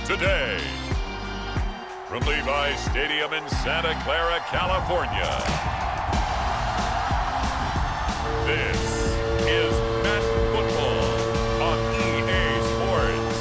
today. From Levi Stadium in Santa Clara, California, this is Madden Football on EA Sports.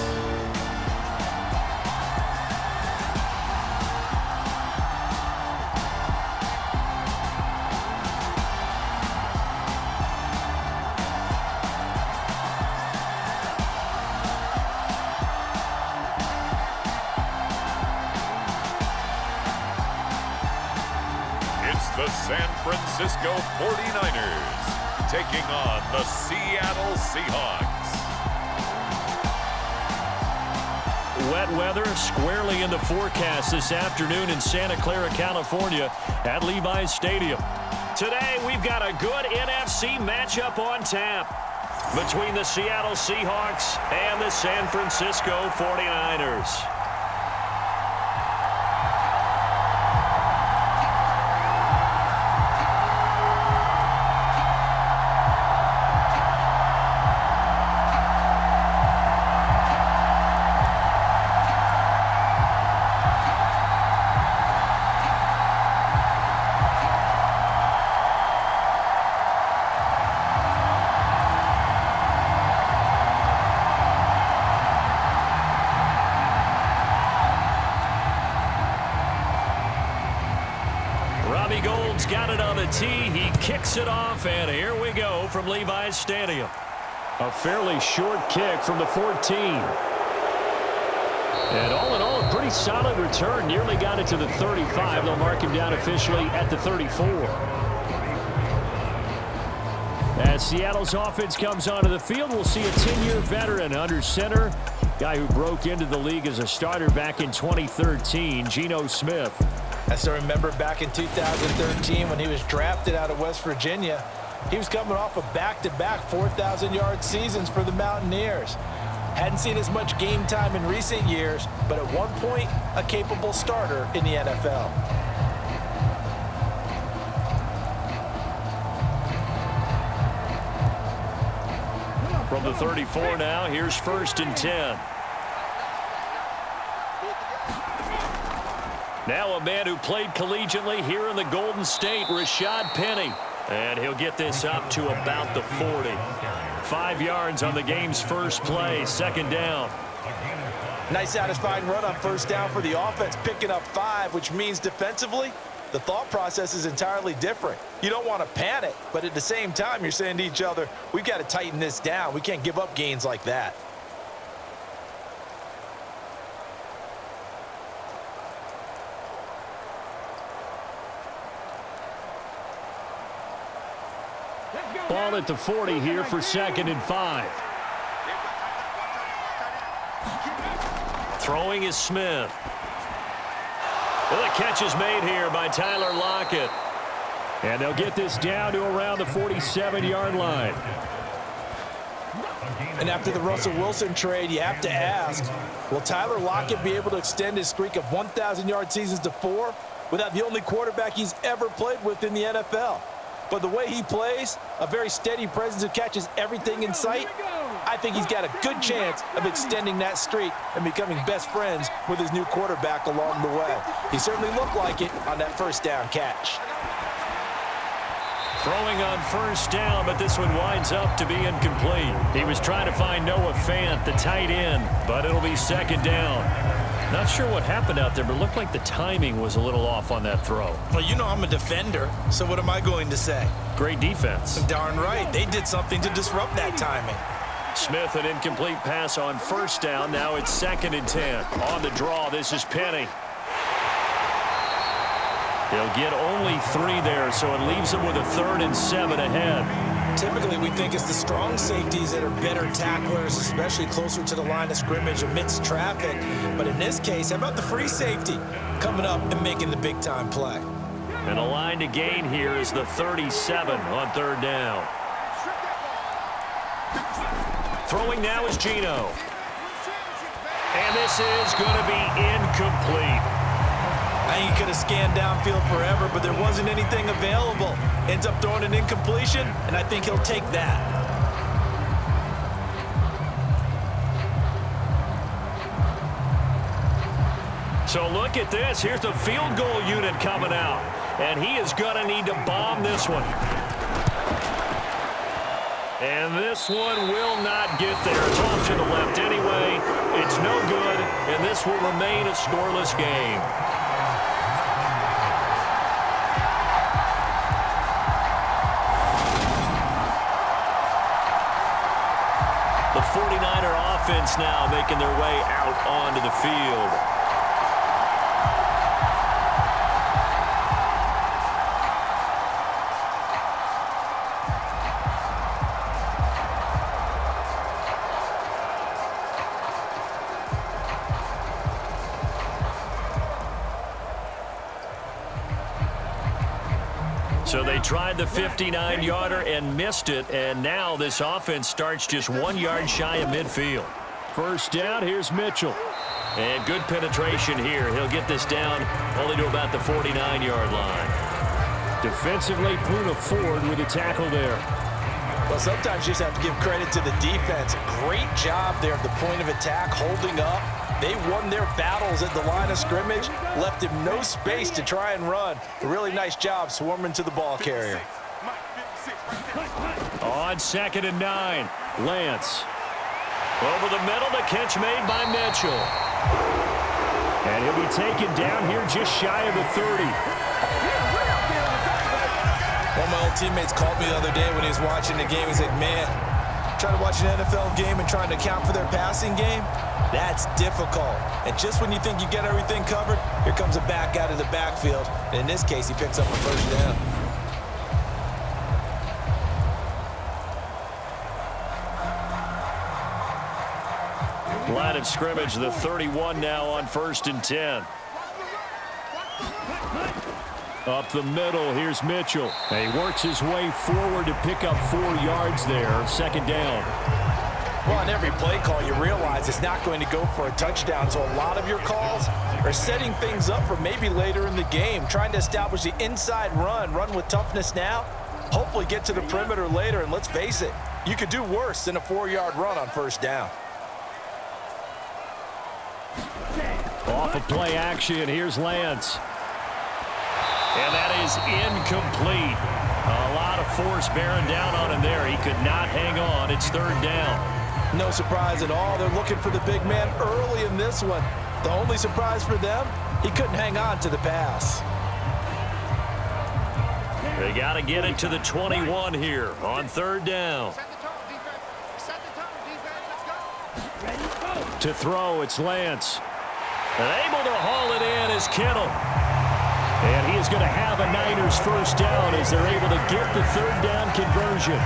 The San Francisco 49ers taking on the Seattle Seahawks. Wet weather squarely in the forecast this afternoon in Santa Clara, California at Levi Stadium. Today we've got a good NFC matchup on tap between the Seattle Seahawks and the San Francisco 49ers. Got it on the tee. He kicks it off, and here we go from Levi's Stadium. A fairly short kick from the 14. And all in all, a pretty solid return. Nearly got it to the 35. They'll mark him down officially at the 34. As Seattle's offense comes onto the field, we'll see a 10-year veteran under center. Guy who broke into the league as a starter back in 2013, Geno Smith. I still remember back in 2013 when he was drafted out of West Virginia. He was coming off of back-to-back 4,000-yard seasons for the Mountaineers. Hadn't seen as much game time in recent years, but at one point, a capable starter in the NFL. From the 34 now, here's 1st and 10. Now a man who played collegiately here in the Golden State, Rashad Penny. And he'll get this up to about the 40. 5 yards on the game's first play, 2nd down. Nice satisfying run on 1st down for the offense, picking up 5, which means defensively, the thought process is entirely different. You don't want to panic, but at the same time, you're saying to each other, we've got to tighten this down. We can't give up gains like that. Ball at the 40 here for 2nd and 5. Throwing is Smith. Well, the catch is made here by Tyler Lockett. And they'll get this down to around the 47-yard line. And after the Russell Wilson trade, you have to ask, will Tyler Lockett be able to extend his streak of 1,000-yard seasons to 4 without the only quarterback he's ever played with in the NFL? But the way he plays, a very steady presence who catches everything in sight, I think he's got a good chance of extending that streak and becoming best friends with his new quarterback along the way. He certainly looked like it on that 1st down catch. Throwing on 1st down, but this one winds up to be incomplete. He was trying to find Noah Fant, the tight end, but it'll be 2nd down. Not sure what happened out there, but it looked like the timing was a little off on that throw. Well, you know I'm a defender, so what am I going to say? Great defense. Darn right. They did something to disrupt that timing. Smith, an incomplete pass on 1st down. Now it's 2nd and 10. On the draw, this is Penny. They'll get only 3 there, so it leaves them with a 3rd and 7 ahead. Typically, we think it's the strong safeties that are better tacklers, especially closer to the line of scrimmage amidst traffic. But in this case, how about the free safety coming up and making the big-time play? And a line to gain here is the 37 on 3rd down. Throwing now is Geno. And this is going to be incomplete. I think he could have scanned downfield forever, but there wasn't anything available. Ends up throwing an incompletion, and I think he'll take that. So look at this. Here's the field goal unit coming out. And he is going to need to bomb this one. And this one will not get there. It's off to the left anyway. It's no good, and this will remain a scoreless game. The 49er offense now making their way out onto the field. So they tried the 59-yarder and missed it, and now this offense starts just 1 yard shy of midfield. First down, here's Mitchell. And good penetration here. He'll get this down only to about the 49-yard line. Defensively, Puna Ford with a tackle there. Well, sometimes you just have to give credit to the defense. Great job there at the point of attack, holding up. They won their battles at the line of scrimmage, left him no space to try and run. A really nice job swarming to the ball carrier. On 2nd and 9, Lance. Over the middle, the catch made by Mitchell. And he'll be taken down here just shy of the 30. One of my old teammates called me the other day when he was watching the game. He's like, man, trying to watch an NFL game and trying to account for their passing game, that's difficult. And just when you think you get everything covered, here comes a back out of the backfield. And in this case, he picks up a first down. Line of scrimmage, the 31 now on 1st and 10. Up the middle, here's Mitchell. And he works his way forward to pick up 4 yards there. 2nd down. Well, on every play call, you realize it's not going to go for a touchdown. So a lot of your calls are setting things up for maybe later in the game, trying to establish the inside run with toughness now, hopefully get to the perimeter later. And let's face it, you could do worse than a 4-yard run on 1st down. Off of play action, here's Lance. And that is incomplete. A lot of force bearing down on him there. He could not hang on. It's 3rd down. No surprise at all. They're looking for the big man early in this one. The only surprise for them, he couldn't hang on to the pass. They got to get it to the 21 here on 3rd down. To throw, it's Lance. And able to haul it in is Kittle. And he is going to have a Niners first down as they're able to get the 3rd down conversion.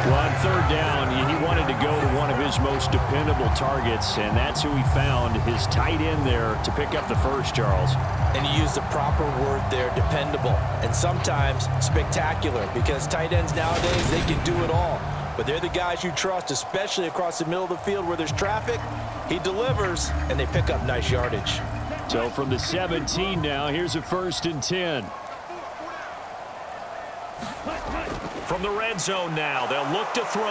Well, on 3rd down, he wanted to go to one of his most dependable targets, and that's who he found, his tight end there, to pick up the first, Charles. And he used the proper word there, dependable, and sometimes spectacular, because tight ends nowadays, they can do it all. But they're the guys you trust, especially across the middle of the field where there's traffic. He delivers, and they pick up nice yardage. So from the 17 now, here's a 1st and 10. From the red zone now, they'll look to throw.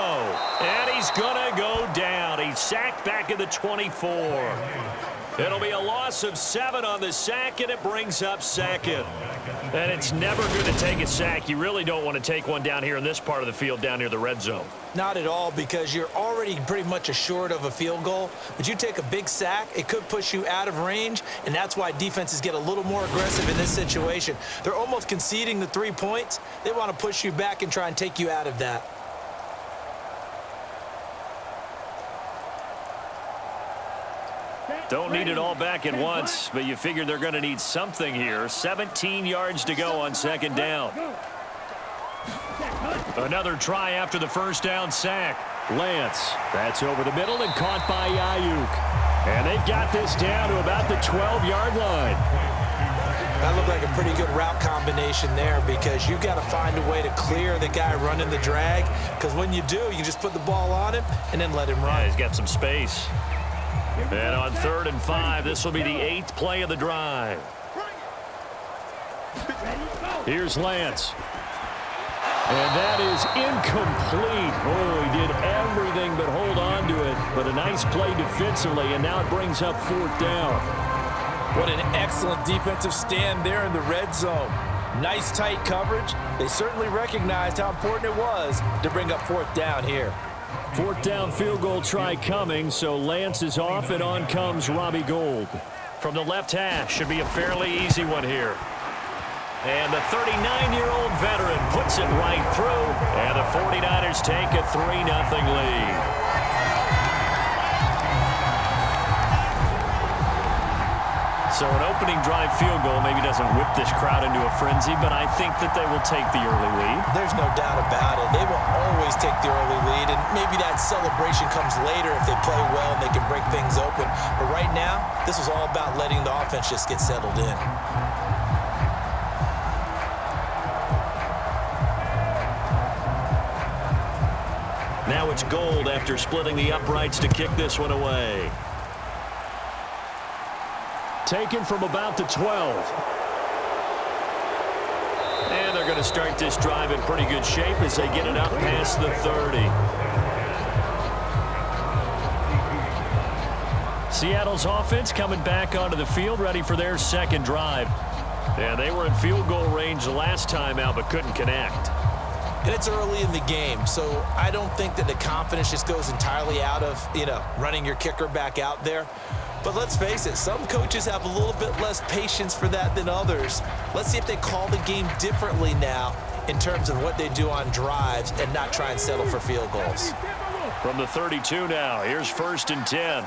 And he's going to go down. He's sacked back at the 24. It'll be a loss of 7 on the sack, and it brings up 2nd. And it's never good to take a sack. You really don't want to take one down here in this part of the field down near the red zone. Not at all, because you're already pretty much assured of a field goal. But you take a big sack, it could push you out of range, and that's why defenses get a little more aggressive in this situation. They're almost conceding the 3 points. They want to push you back and try and take you out of that. Don't need it all back at once, but you figure they're going to need something here. 17 yards to go on 2nd down. Another try after the 1st down sack. Lance, that's over the middle and caught by Ayuk. And they've got this down to about the 12-yard line. That looked like a pretty good route combination there, because you've got to find a way to clear the guy running the drag, because when you do, you just put the ball on him and then let him run. Yeah, he's got some space. And on 3rd and 5, this will be the 8th play of the drive. Here's Lance. And that is incomplete. Oh, he did everything but hold on to it. But a nice play defensively, and now it brings up 4th down. What an excellent defensive stand there in the red zone. Nice tight coverage. They certainly recognized how important it was to bring up fourth down here. Fourth down field goal try coming, so Lance is off, and on comes Robbie Gould. From the left hash, should be a fairly easy one here. And the 39-year-old veteran puts it right through, and the 49ers take a 3-0 lead. So an opening drive field goal maybe doesn't whip this crowd into a frenzy, but I think that they will take the early lead. There's no doubt about it. They will always take the early lead, and maybe that celebration comes later if they play well and they can break things open. But right now, this was all about letting the offense just get settled in. Now it's Gould after splitting the uprights to kick this one away. Taken from about the 12. And they're going to start this drive in pretty good shape as they get it up past the 30. Seattle's offense coming back onto the field, ready for their second drive. And they were in field goal range last time out, but couldn't connect. And it's early in the game, so I don't think that the confidence just goes entirely out of, running your kicker back out there. But let's face it, some coaches have a little bit less patience for that than others. Let's see if they call the game differently now in terms of what they do on drives and not try and settle for field goals. From the 32 now, here's 1st and 10.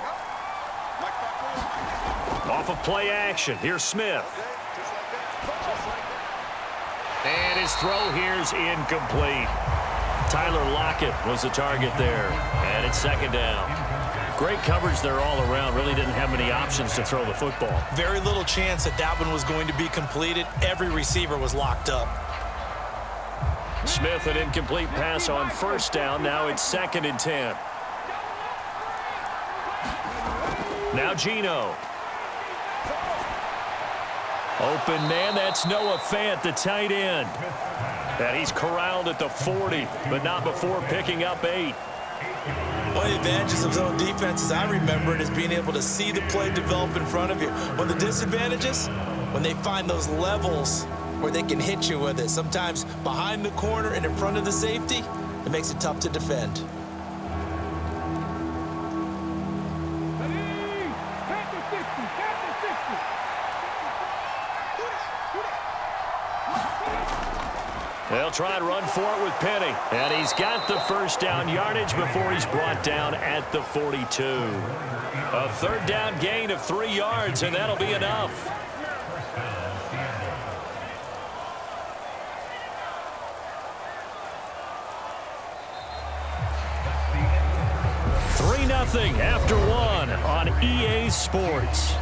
Off of play action, here's Smith. And his throw here's incomplete. Tyler Lockett was the target there, and it's 2nd down. Great coverage there all around. Really didn't have many options to throw the football. Very little chance that that one was going to be completed. Every receiver was locked up. Smith, an incomplete pass on 1st down. Now it's 2nd and 10. Now Geno. Open man, that's Noah Fant, the tight end. And he's corralled at the 40, but not before picking up 8. One of the advantages of zone defense, as I remember it, is being able to see the play develop in front of you. One of the disadvantages, when they find those levels where they can hit you with it, sometimes behind the corner and in front of the safety, it makes it tough to defend. They'll try and run for it with Penny. And he's got the 1st down yardage before he's brought down at the 42. A 3rd down gain of 3 yards, and that'll be enough. $3-0 after 1 on EA Sports.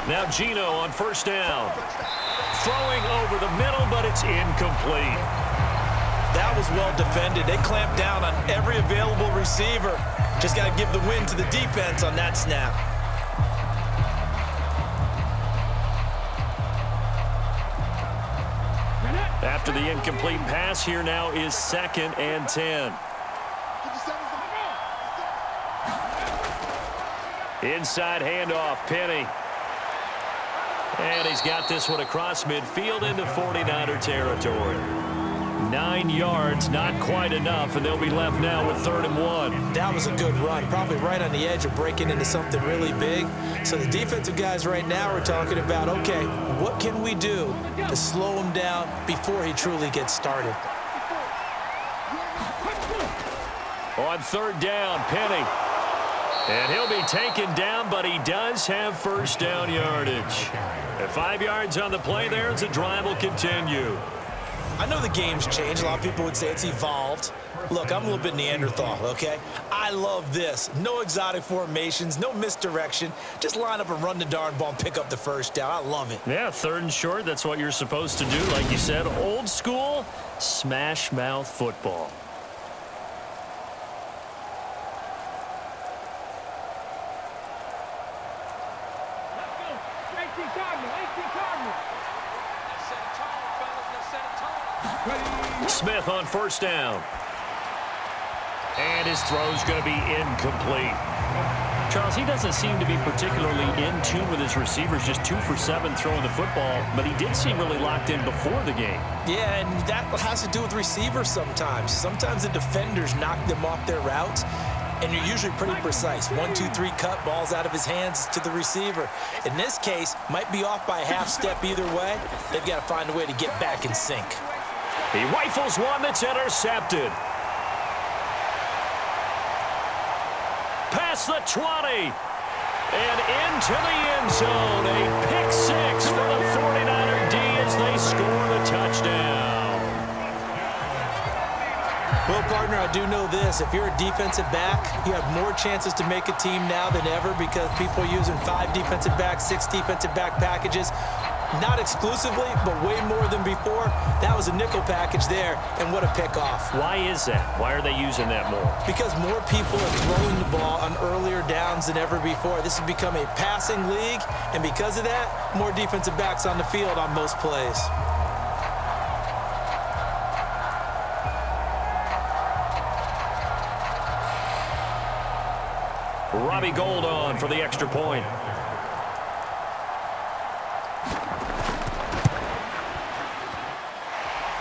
Now Geno on 1st down. Throwing over the middle, but it's incomplete. That was well defended. They clamped down on every available receiver. Just got to give the win to the defense on that snap. After the incomplete pass, here now is 2nd and 10. Inside handoff, Penny. And he's got this one across midfield into 49er territory. 9 yards, not quite enough, and they'll be left now with 3rd and 1. That was a good run, probably right on the edge of breaking into something really big. So the defensive guys right now are talking about, okay, what can we do to slow him down before he truly gets started? On 3rd down, Penny. And he'll be taken down, but he does have 1st down yardage. At 5 yards on the play there, as the drive will continue. I know the game's changed. A lot of people would say it's evolved. Look, I'm a little bit Neanderthal, okay? I love this. No exotic formations, no misdirection. Just line up and run the darn ball and pick up the first down. I love it. Yeah, 3rd and short, that's what you're supposed to do. Like you said, old school, smash mouth football. Smith on 1st down. And his throw's going to be incomplete. Charles, he doesn't seem to be particularly in tune with his receivers, just 2 for 7 throwing the football, but he did seem really locked in before the game. Yeah, and that has to do with receivers sometimes. Sometimes the defenders knock them off their routes, and you're usually pretty precise. 1, 2, 3 cut, balls out of his hands to the receiver. In this case, might be off by a half step either way. They've got to find a way to get back in sync. He rifles one that's intercepted. Past the 20. And into the end zone. A pick 6 for the 49er D as they score the touchdown. Well, partner, I do know this. If you're a defensive back, you have more chances to make a team now than ever because people are using 5 defensive backs, 6 defensive back packages. Not exclusively, but way more than before. That was a nickel package there, and what a pickoff. Why is that? Why are they using that more? Because more people are throwing the ball on earlier downs than ever before. This has become a passing league, and because of that, more defensive backs on the field on most plays. Robbie Gould on for the extra point.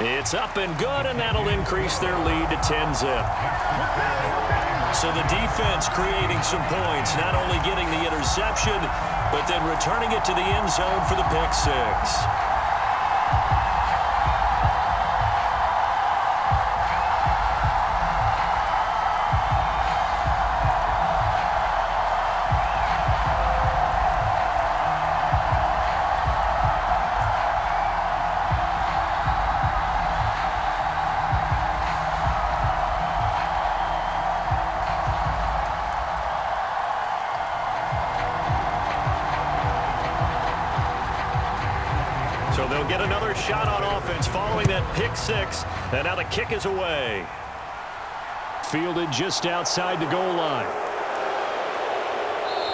It's up and good, and that'll increase their lead to 10-zip. So the defense creating some points, not only getting the interception, but then returning it to the end zone for the pick 6. So they'll get another shot on offense following that pick 6, and now the kick is away. Fielded just outside the goal line.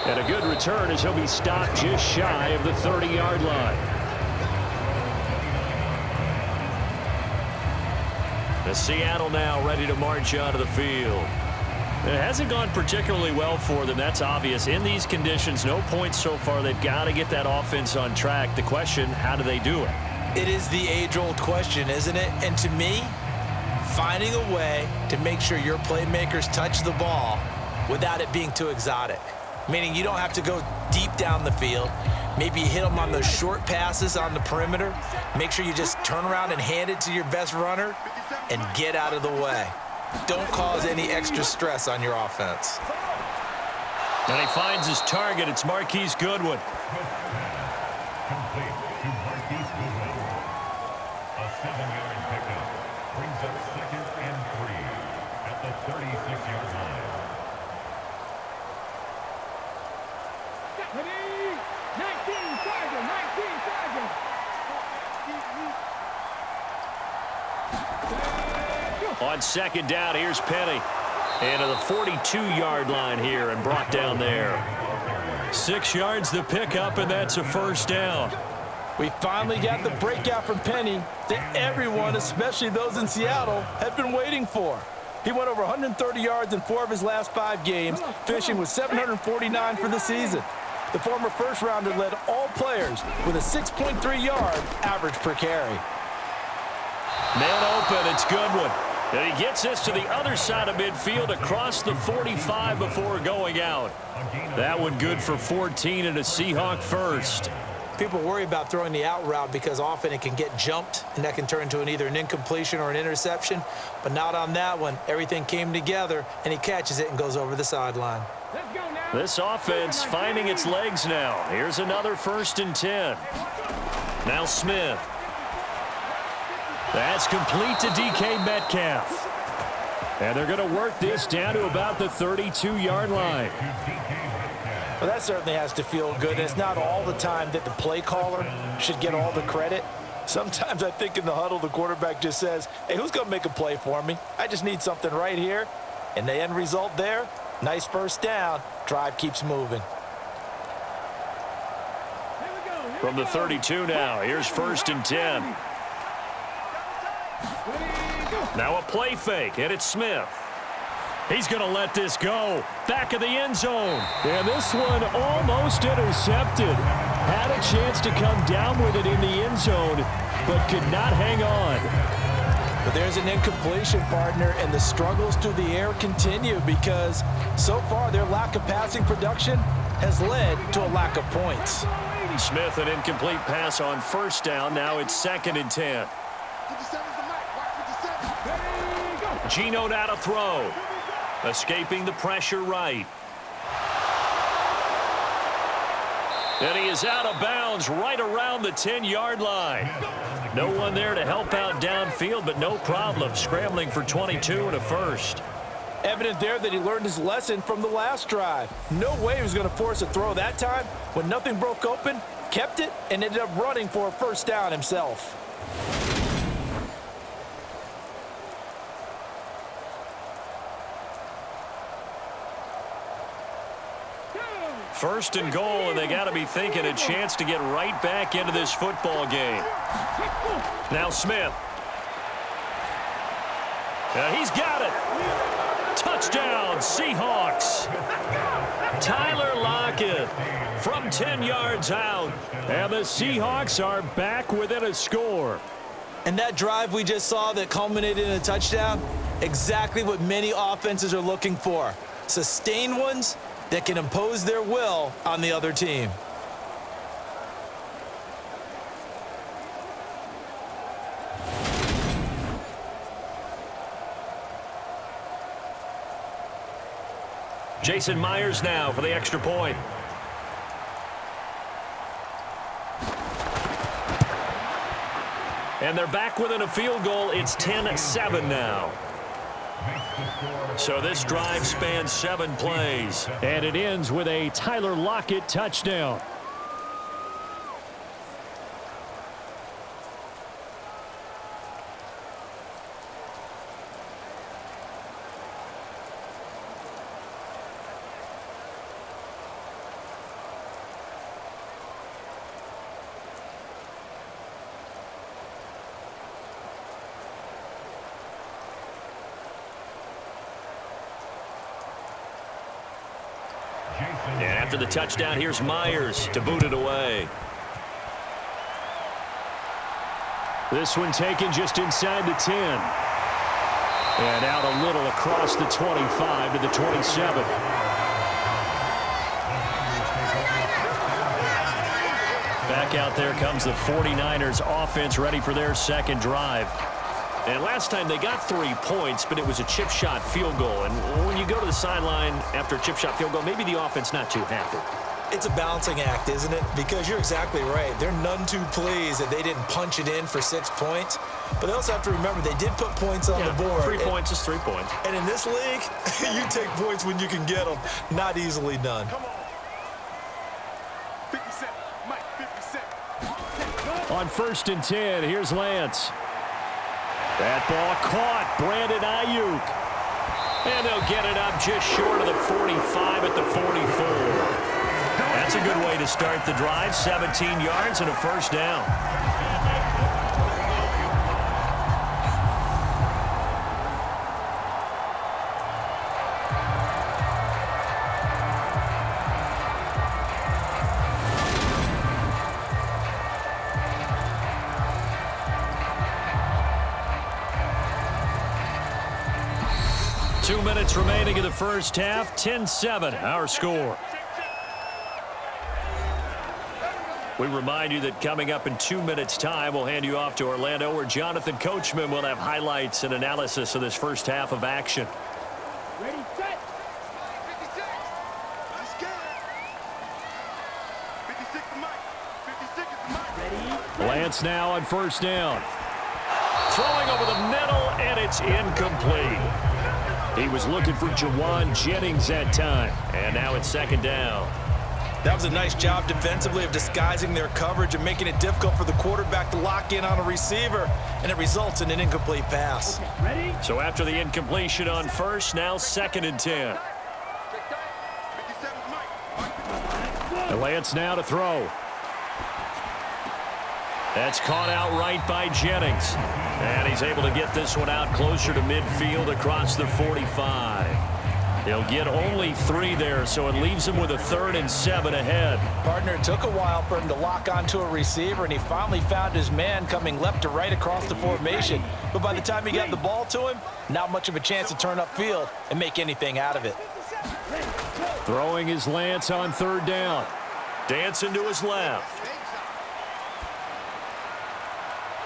And a good return as he'll be stopped just shy of the 30-yard line. The Seattle now ready to march onto the field. It hasn't gone particularly well for them. That's obvious. In these conditions, no points so far. They've got to get that offense on track. The question, how do they do it? It is the age-old question, isn't it? And to me, finding a way to make sure your playmakers touch the ball without it being too exotic. Meaning you don't have to go deep down the field. Maybe you hit them on those short passes on the perimeter. Make sure you just turn around and hand it to your best runner and get out of the way. Don't cause any extra stress on your offense. And he finds his target. It's Marquise Goodwin. Complete to Marquise Goodwin. A 7-yard pickup brings up 2nd and 3 at the 36-yard line. 19 Sergeant. On 2nd down, here's Penny. And to the 42-yard line here and brought down there. 6 yards the pickup, and that's a 1st down. We finally got the breakout from Penny that everyone, especially those in Seattle, had been waiting for. He went over 130 yards in 4 of his last 5 games, finishing with 749 for the season. The former first-rounder led all players with a 6.3-yard average per carry. Man open, it's Goodwin. And he gets this to the other side of midfield across the 45 before going out. That one good for 14 and a Seahawk first. People worry about throwing the out route because often it can get jumped, and that can turn into either an incompletion or an interception. But not on that one. Everything came together, and he catches it and goes over the sideline. This offense finding its legs now. Here's another 1st and 10. Now Smith. That's complete to DK Metcalf. And they're going to work this down to about the 32-yard line. Well, that certainly has to feel good. And it's not all the time that the play caller should get all the credit. Sometimes I think in the huddle, the quarterback just says, hey, who's going to make a play for me? I just need something right here. And the end result there, nice first down. Drive keeps moving. From the 32 now, here's 1st and 10. Now a play fake, and it's Smith. He's going to let this go. Back of the end zone. And this one almost intercepted. Had a chance to come down with it in the end zone, but could not hang on. But there's an incompletion, partner, and the struggles through the air continue because so far their lack of passing production has led to a lack of points. Smith, an incomplete pass on 1st down. Now it's 2nd and 10. Geno now to throw. Escaping the pressure right. And he is out of bounds right around the 10-yard line. No one there to help out downfield, but no problem scrambling for 22 and a first. Evident there that he learned his lesson from the last drive. No way he was going to force a throw that time. When nothing broke open, kept it, and ended up running for a first down himself. First and goal, and they got to be thinking a chance to get right back into this football game. Now Smith. He's got it. Touchdown, Seahawks. Tyler Lockett from 10 yards out. And the Seahawks are back within a score. And that drive we just saw that culminated in a touchdown, exactly what many offenses are looking for. Sustained ones that can impose their will on the other team. Jason Myers now for the extra point. And they're back within a field goal. It's 10-7 now. So this drive spans 7 plays. And it ends with a Tyler Lockett touchdown. And after the touchdown, here's Myers to boot it away. This one taken just inside the 10. And out a little across the 25 to the 27. Back out there comes the 49ers offense ready for their second drive. And last time they got 3 points, but it was a chip shot field goal. And when you go to the sideline after a chip shot field goal, maybe the offense not too happy. It's a balancing act, isn't it? Because you're exactly right. They're none too pleased that they didn't punch it in for 6 points. But they also have to remember they did put points on the board. 3 points is 3 points. And in this league, you take points when you can get them. Not easily done. Come on. 57, Mike, 57. On 1st and 10, here's Lance. That ball caught. Brandon Ayuk. And they'll get it up just short of the 45 at the 44. That's a good way to start the drive. 17 yards and a first down. Two minutes remaining in the first half. 10-7, our score. We remind you that coming up in 2 minutes' time, we'll hand you off to Orlando, where Jonathan Coachman will have highlights and analysis of this first half of action. Ready, set. 56. Let's go. 56 to Mike. 56 is to Mike. Lance now on 1st down. throwing over the middle, and it's incomplete. He was looking for Jawan Jennings that time, and now it's second down. That was a nice job defensively of disguising their coverage and making it difficult for the quarterback to lock in on a receiver, and it results in an incomplete pass. Okay, ready? So after the incompletion on first, now 2nd and 10. And Lance now to throw. That's caught out right by Jennings. And he's able to get this one out closer to midfield across the 45. He'll get only 3 there, so it leaves him with a 3rd and 7 ahead. Partner, it took a while for him to lock onto a receiver, and he finally found his man coming left to right across the formation. But by the time he got the ball to him, not much of a chance to turn upfield and make anything out of it. Throwing is Lance on 3rd down. Dancing to his left.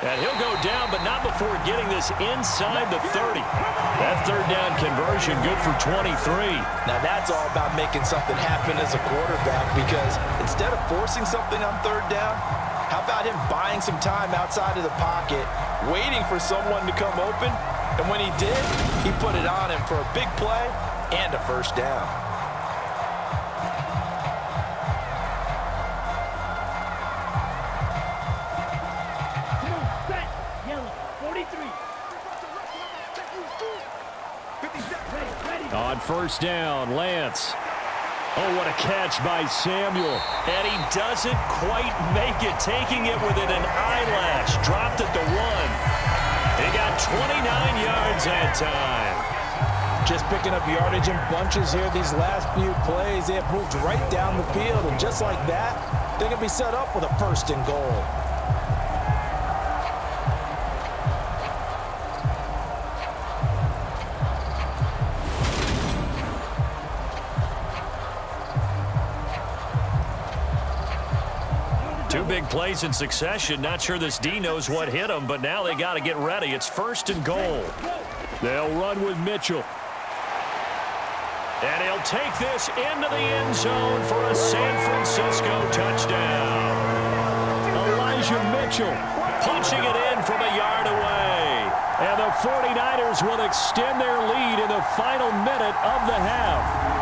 And he'll go down, but not before getting this inside the 30. That 3rd down conversion good for 23. Now that's all about making something happen as a quarterback, because instead of forcing something on 3rd down, how about him buying some time outside of the pocket, waiting for someone to come open, and when he did, he put it on him for a big play and a 1st down. On 1st down, Lance. Oh, what a catch by Samuel. And he doesn't quite make it, taking it within an eyelash. Dropped at the 1. He got 29 yards that time. Just picking up yardage in bunches here these last few plays. They have moved right down the field, and just like that, they can be set up with a 1st and goal. Big plays in succession. Not sure this D knows what hit him, but now they got to get ready. It's 1st and goal. They'll run with Mitchell. And he'll take this into the end zone for a San Francisco touchdown. Elijah Mitchell punching it in from a yard away. And the 49ers will extend their lead in the final minute of the half.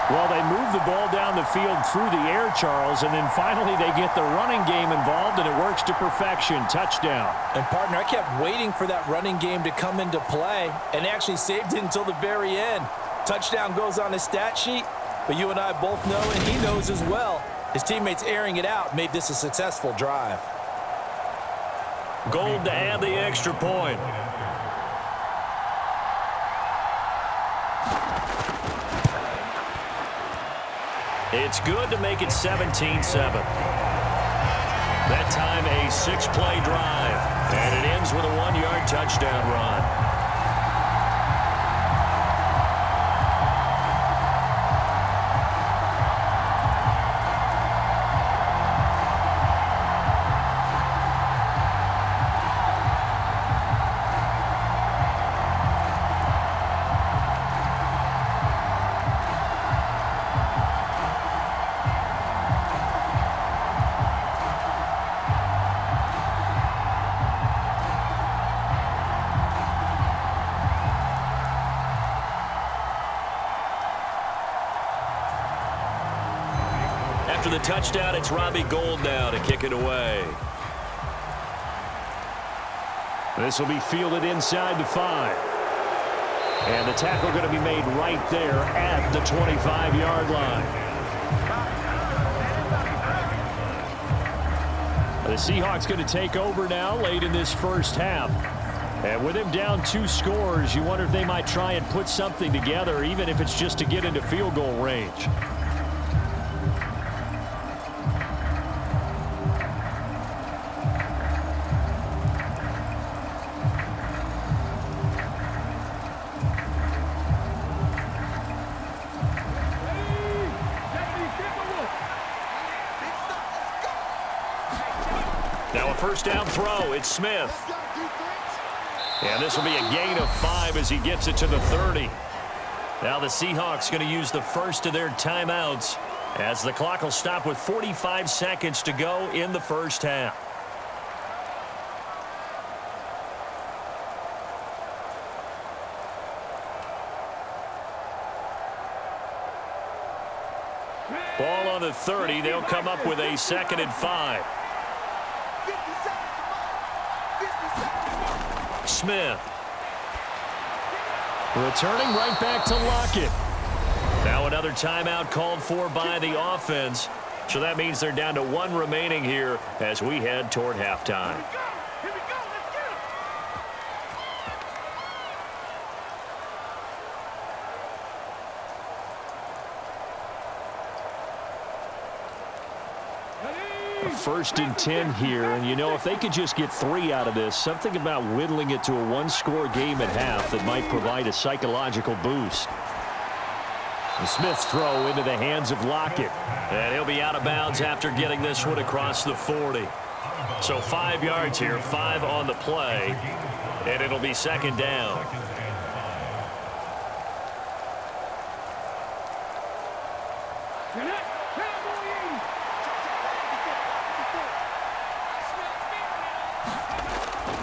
Well, they move the ball down the field through the air, Charles, and then finally they get the running game involved, and it works to perfection. Touchdown. And, partner, I kept waiting for that running game to come into play, and actually saved it until the very end. Touchdown goes on his stat sheet, but you and I both know, and he knows as well, his teammates airing it out made this a successful drive. Gold to add the extra point. It's good to make it 17-7. That time a 6-play drive, and it ends with a 1-yard touchdown run. After the touchdown, it's Robbie Gould now to kick it away. This will be fielded inside the 5. And the tackle going to be made right there at the 25-yard line. The Seahawks going to take over now late in this first half. And with him down 2 scores, you wonder if they might try and put something together, even if it's just to get into field goal range. Now a first down throw. It's Smith. And this will be a gain of 5 as he gets it to the 30. Now the Seahawks going to use the first of their timeouts as the clock will stop with 45 seconds to go in the first half. Ball on the 30. They'll come up with a 2nd and 5. Smith. Returning right back to Lockett. Now another timeout called for by the offense. So that means they're down to 1 remaining here as we head toward halftime. Here we go. Let's get him. First and 10 here, and you know, if they could just get 3 out of this, something about whittling it to a 1-score game at half that might provide a psychological boost. And Smith's throw into the hands of Lockett. And he'll be out of bounds after getting this one across the 40. So 5 yards here, 5 on the play, and it'll be 2nd down.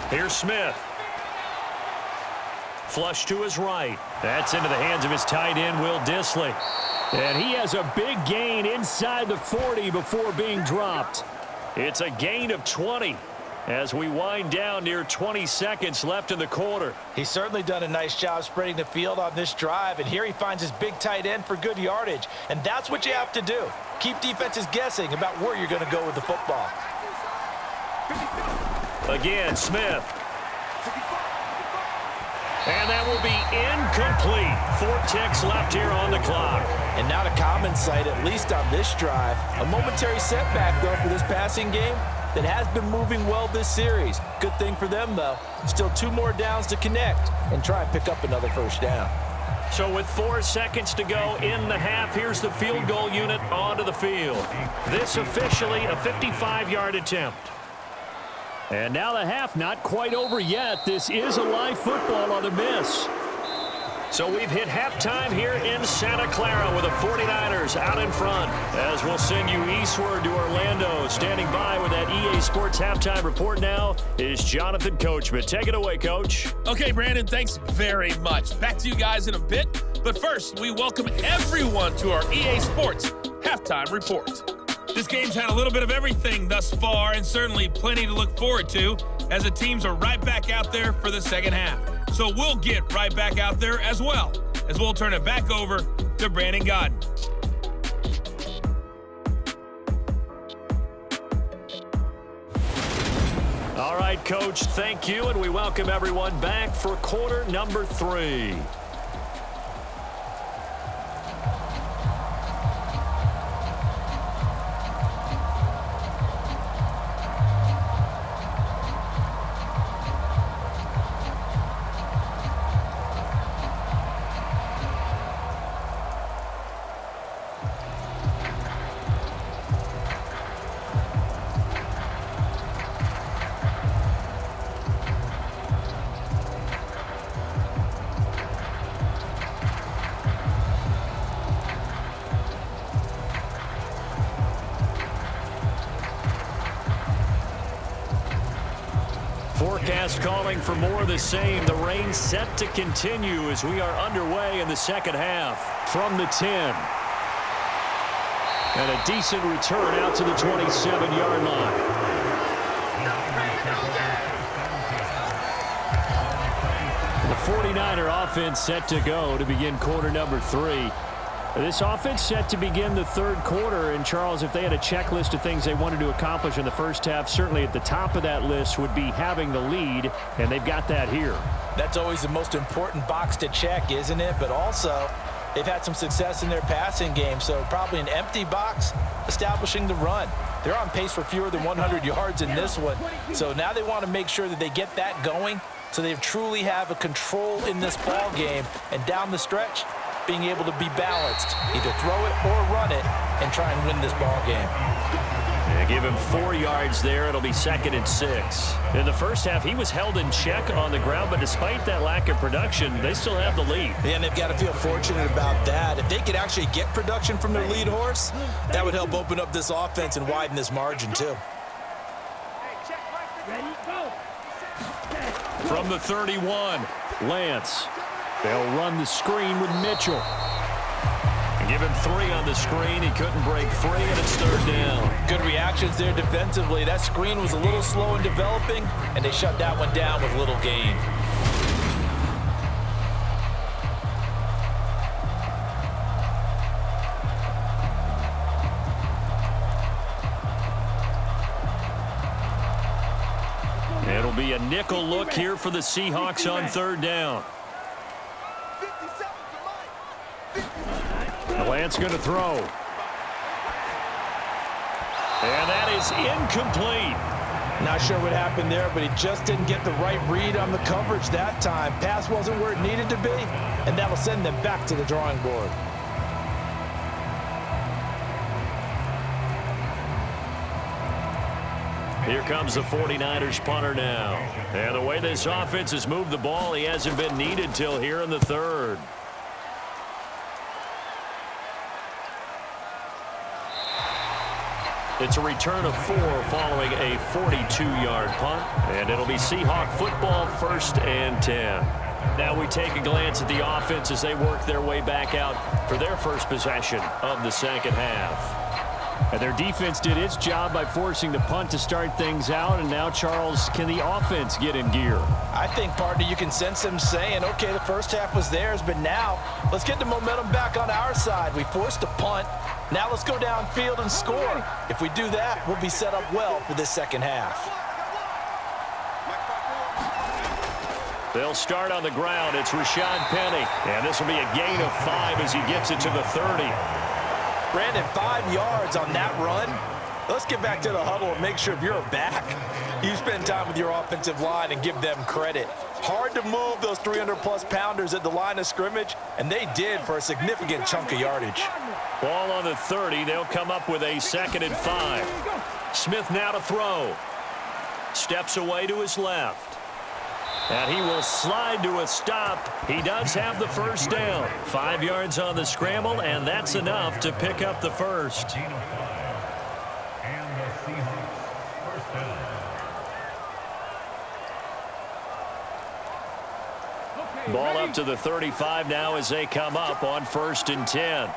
Here's Smith. Flush to his right. That's into the hands of his tight end, Will Dissly. And he has a big gain inside the 40 before being dropped. It's a gain of 20 as we wind down near 20 seconds left in the quarter. He's certainly done a nice job spreading the field on this drive, and here he finds his big tight end for good yardage. And that's what you have to do. Keep defenses guessing about where you're going to go with the football. Again, Smith. And that will be incomplete. 4 ticks left here on the clock. And not a common sight, at least on this drive. A momentary setback, though, for this passing game that has been moving well this series. Good thing for them, though. Still 2 more downs to connect and try and pick up another first down. So with 4 seconds to go in the half, here's the field goal unit onto the field. This officially a 55-yard attempt. And now the half not quite over yet. This is a live football on the miss. So we've hit halftime here in Santa Clara with the 49ers out in front. As we'll send you eastward to Orlando. Standing by with that EA Sports halftime report now is Jonathan Coachman. Take it away, Coach. Okay, Brandon, thanks very much. Back to you guys in a bit. But first, we welcome everyone to our EA Sports halftime report. This game's had a little bit of everything thus far, and certainly plenty to look forward to as the teams are right back out there for the second half. So we'll get right back out there as well, as we'll turn it back over to Brandon Godden. All right, Coach, thank you, and we welcome everyone back for quarter number 3. Forecast calling for more of the same. The rain set to continue as we are underway in the second half. From the 10. And a decent return out to the 27-yard line. The 49er offense set to go to begin quarter number 3. This offense set to begin the third quarter, and Charles, if they had a checklist of things they wanted to accomplish in the first half, certainly at the top of that list would be having the lead, and they've got that here. That's always the most important box to check, isn't it? But also, they've had some success in their passing game, so probably an empty box establishing the run. They're on pace for fewer than 100 yards in this one, so now they want to make sure that they get that going so they truly have a control in this ball game, and down the stretch, being able to be balanced, either throw it or run it, and try and win this ball game. Yeah, give him 4 yards there. It'll be 2nd and 6. In the first half, he was held in check on the ground, but despite that lack of production, they still have the lead. Yeah, and they've got to feel fortunate about that. If they could actually get production from their lead horse, that would help open up this offense and widen this margin too. From the 31, Lance. They'll run the screen with Mitchell. Give him 3 on the screen. He couldn't break free, and it's 3rd down. Good reactions there defensively. That screen was a little slow in developing, and they shut that one down with little gain. It'll be a nickel look here for the Seahawks on 3rd down. Lance going to throw. And that is incomplete. Not sure what happened there, but he just didn't get the right read on the coverage that time. Pass wasn't where it needed to be, and that'll send them back to the drawing board. Here comes the 49ers punter now. And the way this offense has moved the ball, he hasn't been needed till here in the 3rd. It's a return of 4 following a 42-yard punt. And it'll be Seahawk football, 1st and 10. Now we take a glance at the offense as they work their way back out for their first possession of the 2nd half. And their defense did its job by forcing the punt to start things out. And now, Charles, can the offense get in gear? I think, partner, you can sense them saying, okay, the first half was theirs, but now let's get the momentum back on our side. We forced a punt. Now let's go downfield and score. If we do that, we'll be set up well for this 2nd half. They'll start on the ground. It's Rashad Penny. And this will be a gain of 5 as he gets it to the 30. Brandon, 5 yards on that run. Let's get back to the huddle and make sure if you're a back, you spend time with your offensive line and give them credit. Hard to move those 300-plus pounders at the line of scrimmage, and they did for a significant chunk of yardage. Ball on the 30. They'll come up with a 2nd and 5. Smith now to throw. Steps away to his left. And he will slide to a stop. He does have the 1st down. 5 yards on the scramble, and that's enough to pick up the 1st. And the Seahawks 1st down. Ball up to the 35 now as they come up on 1st and 10.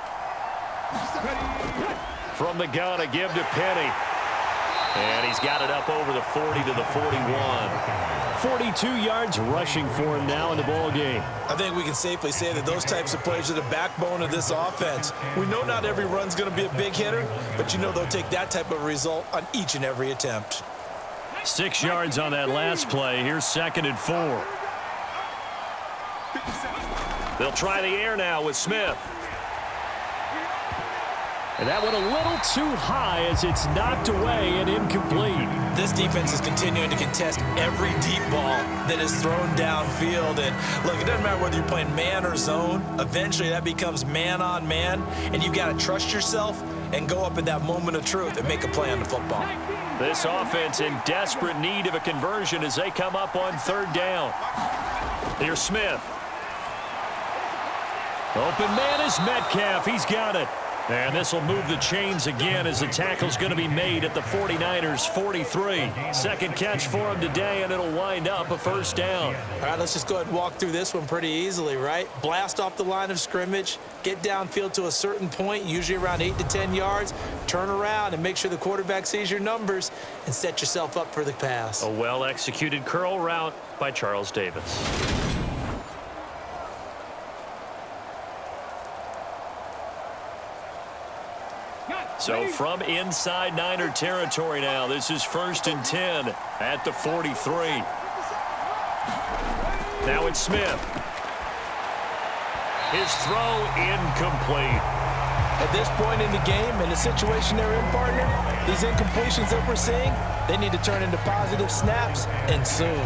From the gun, a give to Penny. And he's got it up over the 40 to the 41. 42 yards rushing for him now in the ball game. I think we can safely say that those types of plays are the backbone of this offense. We know not every run's going to be a big hitter, but you know they'll take that type of result on each and every attempt. 6 yards on that last play. Here's 2nd and 4. They'll try the air now with Smith. And that went a little too high as it's knocked away and incomplete. This defense is continuing to contest every deep ball that is thrown downfield. And look, it doesn't matter whether you're playing man or zone. Eventually that becomes man on man, and you've got to trust yourself and go up in that moment of truth and make a play on the football. This offense in desperate need of a conversion as they come up on 3rd down. Here's Smith. Open man is Metcalf. He's got it. And this will move the chains again as the tackle's going to be made at the 49ers 43. 2nd catch for him today, and it'll wind up a 1st down. All right, let's just go ahead and walk through this one pretty easily, right? Blast off the line of scrimmage, get downfield to a certain point, usually around 8 to 10 yards, turn around and make sure the quarterback sees your numbers and set yourself up for the pass. A well-executed curl route by Charles Davis. So from inside Niner territory now, this is 1st and 10 at the 43. Now it's Smith. His throw incomplete. At this point in the game, in the situation they're in, partner, these incompletions that we're seeing, they need to turn into positive snaps, and soon.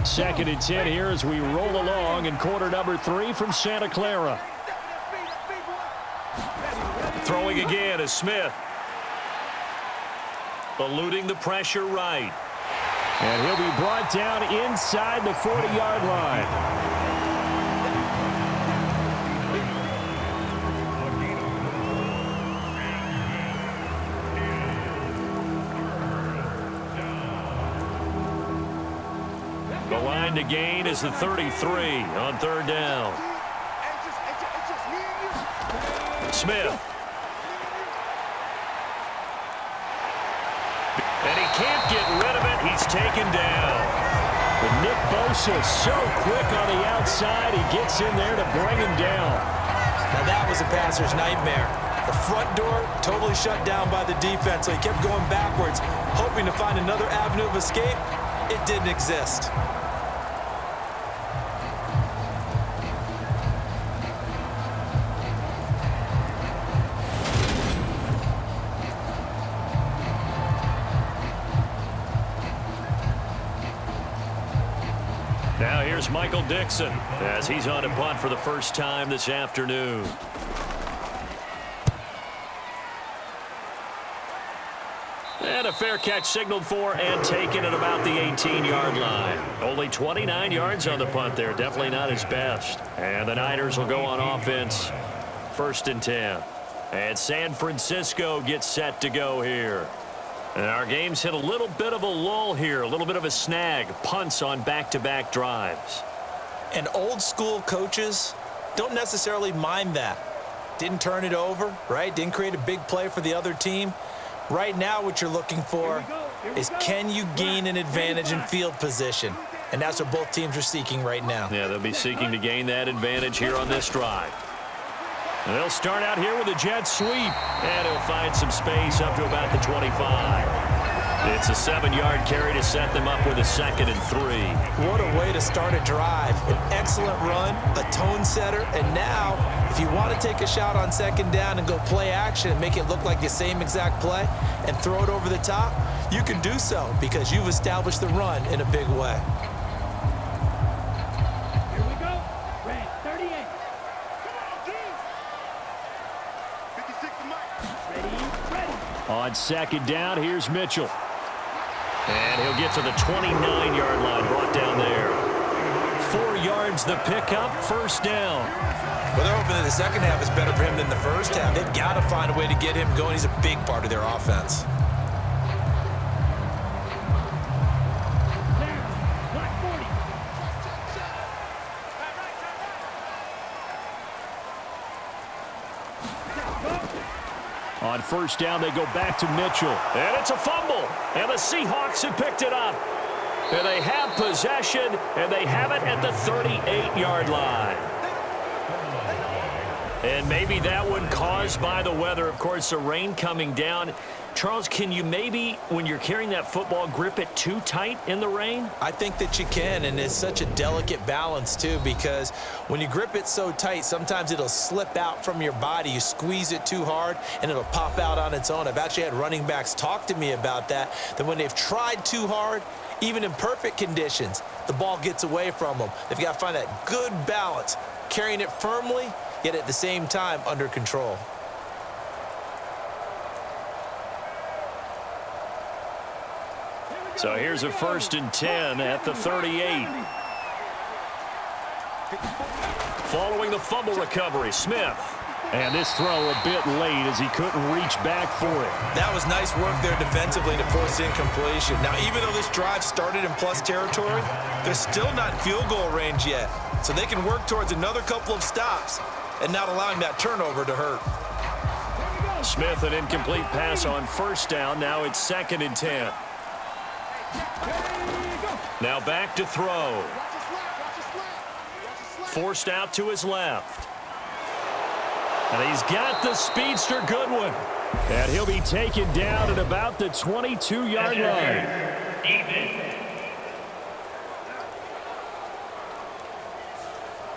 Second and 10 here as we roll along in quarter number 3 from Santa Clara. Throwing again is Smith. Eluding the pressure right. And he'll be brought down inside the 40-yard line. and the gain is the 33 on third down. Smith. And he can't get rid of it. He's taken down. But Nick Bosa so quick on the outside. He gets in there to bring him down. Now that was a passer's nightmare. The front door totally shut down by the defense, so he kept going backwards, hoping to find another avenue of escape. It didn't exist. Now here's Michael Dixon as he's on a punt for the first time this afternoon. And a fair catch signaled for and taken at about the 18-yard line. Only 29 yards on the punt there. Definitely not his best. And the Niners will go on offense. 1st and 10. And San Francisco gets set to go here. And our game's hit a little bit of a lull here, a little bit of a snag. Punts on back-to-back drives. And old-school coaches don't necessarily mind that. Didn't turn it over, right? Didn't create a big play for the other team. Right now what you're looking for is can you gain an advantage in field position? And that's what both teams are seeking right now. Yeah, they'll be seeking to gain that advantage here on this drive. And they'll start out here with a jet sweep. And he'll find some space up to about the 25. It's a 7-yard carry to set them up with a 2nd and 3. What a way to start a drive. An excellent run, a tone setter, and now if you want to take a shot on 2nd down and go play action and make it look like the same exact play and throw it over the top, you can do so because you've established the run in a big way. Here we go. Red 38. Come on, G. Ready. On 2nd down, here's Mitchell. And he'll get to the 29-yard line, brought down there. 4 yards the pickup, 1st down. Well, they're hoping that the second half is better for him than the first half. They've got to find a way to get him going. He's a big part of their offense. On 1st down, they go back to Mitchell. And it's a fumble. And the Seahawks have picked it up. And they have possession, and they have it at the 38-yard line. And maybe that one caused by the weather. Of course, the rain coming down. Charles, can you maybe, when you're carrying that football, grip it too tight in the rain? I think that you can, and it's such a delicate balance, too, because when you grip it so tight, sometimes it'll slip out from your body. You squeeze it too hard, and it'll pop out on its own. I've actually had running backs talk to me about that when they've tried too hard, even in perfect conditions, the ball gets away from them. They've got to find that good balance, carrying it firmly, yet at the same time under control. So here's a 1st and 10 at the 38. Following the fumble recovery, Smith. And this throw a bit late as he couldn't reach back for it. That was nice work there defensively to force incompletion. Now, even though this drive started in plus territory, they're still not in field goal range yet. So they can work towards another couple of stops and not allowing that turnover to hurt. Smith, an incomplete pass on 1st down. Now it's 2nd and 10. Now back to throw. Forced out to his left. And he's got the speedster Goodwin. And he'll be taken down at about the 22-yard line.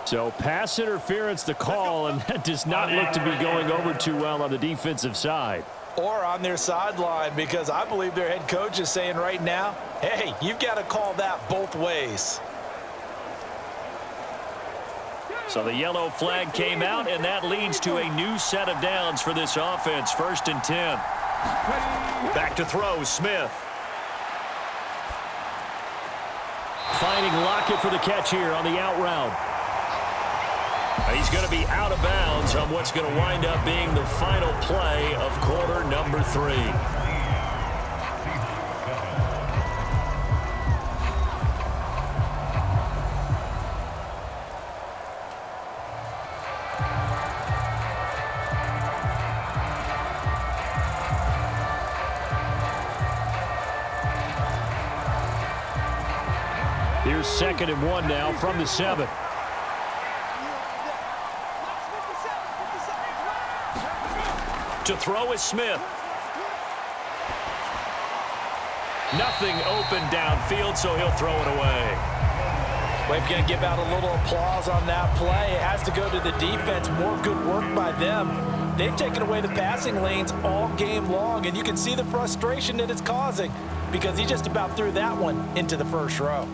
So pass interference the call, and that does not look to be going over too well on the defensive side. Or on their sideline, because I believe their head coach is saying right now, hey, you've got to call that both ways. So the yellow flag came out, and that leads to a new set of downs for this offense. 1st and 10. Back to throw, Smith. Finding Lockett for the catch here on the out route. He's going to be out of bounds on what's going to wind up being the final play of quarter number 3. Here's 2nd and 1 now from the 7. To throw is Smith. Nothing open downfield, so he'll throw it away. We're going to give out a little applause on that play. It has to go to the defense. More good work by them. They've taken away the passing lanes all game long, and you can see the frustration that it's causing because he just about threw that one into the first row.